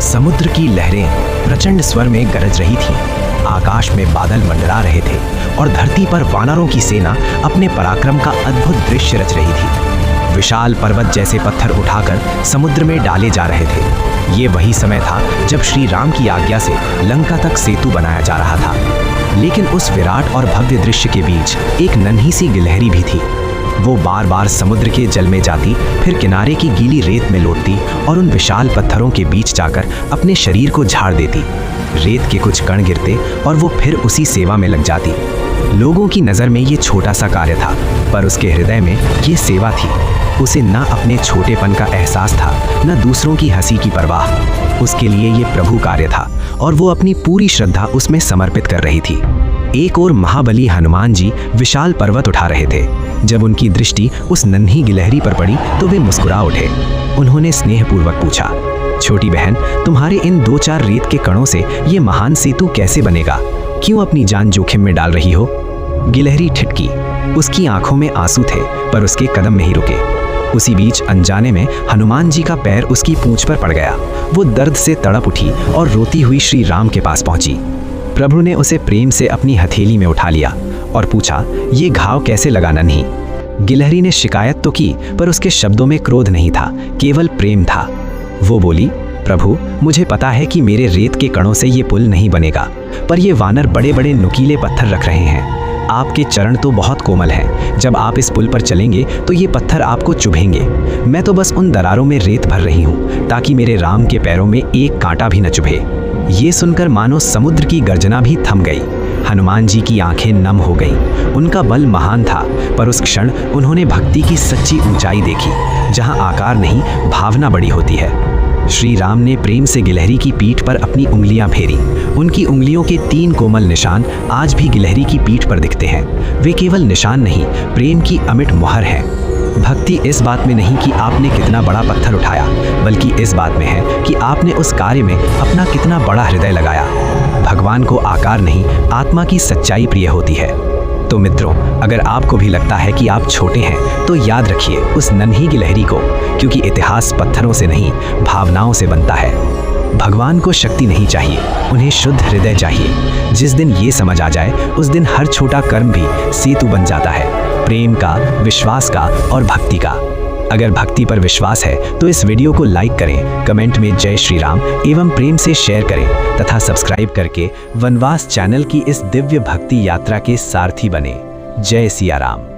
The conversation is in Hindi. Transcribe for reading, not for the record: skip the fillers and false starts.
समुद्र की लहरें प्रचंड स्वर में गरज रही थीं। आकाश में बादल मंडरा रहे थे और धरती पर वानरों की सेना अपने पराक्रम का अद्भुत दृश्य रच रही थी। विशाल पर्वत जैसे पत्थर उठाकर समुद्र में डाले जा रहे थे। ये वही समय था जब श्री राम की आज्ञा से लंका तक सेतु बनाया जा रहा था। लेकिन उस विराट और भव्य दृश्य के बीच एक नन्ही सी गिलहरी भी थी। वो बार बार समुद्र के जल में जाती, फिर किनारे की गीली रेत में लौटती और उन विशाल पत्थरों के बीच जाकर अपने शरीर को झाड़ देती। रेत के कुछ कण गिरते और वो फिर उसी सेवा में लग जाती। लोगों की नज़र में ये छोटा सा कार्य था, पर उसके हृदय में ये सेवा थी। उसे न अपने छोटेपन का एहसास था, न दूसरों की हंसी की परवाह। उसके लिए ये प्रभु कार्य था और वो अपनी पूरी श्रद्धा उसमें समर्पित कर रही थी। एक और महाबली हनुमान जी विशाल पर्वत उठा रहे थे। जब उनकी दृष्टि उस नन्ही गिलहरी पर पड़ी तो वे मुस्कुरा उठे। उन्होंने स्नेहपूर्वक पूछा, छोटी बहन, तुम्हारे इन 2-4 रेत के कणों से ये महान सेतु कैसे बनेगा? क्यों अपनी जान जोखिम में डाल रही हो? गिलहरी ठिठकी। उसकी आंखों में आंसू थे, पर उसके कदम नहीं रुके। उसी बीच अनजाने में हनुमान जी का पैर उसकी पूंछ पर पड़ गया। वो दर्द से तड़प उठी और रोती हुई श्री राम के पास पहुंची। प्रभु ने उसे प्रेम से अपनी हथेली में उठा लिया और पूछा, ये घाव कैसे लगा नन्ही? गिलहरी ने शिकायत तो की, पर उसके शब्दों में क्रोध नहीं था, केवल प्रेम था। वो बोली, प्रभु, मुझे पता है कि मेरे रेत के कणों से ये पुल नहीं बनेगा, पर ये वानर बड़े बड़े नुकीले पत्थर रख रहे हैं। आपके चरण तो बहुत कोमल हैं। जब आप इस पुल पर चलेंगे तो ये पत्थर आपको चुभेंगे। मैं तो बस उन दरारों में रेत भर रही हूँ ताकि मेरे राम के पैरों में एक कांटा भी न चुभे। ये सुनकर मानो समुद्र की गर्जना भी थम गई। हनुमान जी की आंखें नम हो गईं। उनका बल महान था, पर उस क्षण उन्होंने भक्ति की सच्ची ऊंचाई देखी, जहां आकार नहीं, भावना बड़ी होती है। श्री राम ने प्रेम से गिलहरी की पीठ पर अपनी उंगलियां फेरी। उनकी उंगलियों के 3 कोमल निशान आज भी गिलहरी की पीठ पर दिखते हैं। वे केवल निशान नहीं, प्रेम की अमिट मुहर है। भक्ति इस बात में नहीं कि आपने कितना बड़ा पत्थर उठाया, बल्कि इस बात में है कि आपने उस कार्य में अपना कितना बड़ा हृदय लगाया। भगवान को आकार नहीं, आत्मा की सच्चाई प्रिय होती है। तो मित्रों, अगर आपको भी लगता है कि आप छोटे हैं, तो याद रखिए उस नन्ही गिलहरी को, क्योंकि इतिहास पत्थरों से नहीं, भावनाओं से बनता है। भगवान को शक्ति नहीं चाहिए, उन्हें शुद्ध हृदय चाहिए। जिस दिन ये समझ आ जाए, उस दिन हर छोटा कर्म भी सेतु बन जाता है, प्रेम का, विश्वास का और भक्ति का। अगर भक्ति पर विश्वास है तो इस वीडियो को लाइक करें, कमेंट में जय श्री राम एवं प्रेम से शेयर करें तथा सब्सक्राइब करके वनवास चैनल की इस दिव्य भक्ति यात्रा के सारथी बने। जय सिया राम।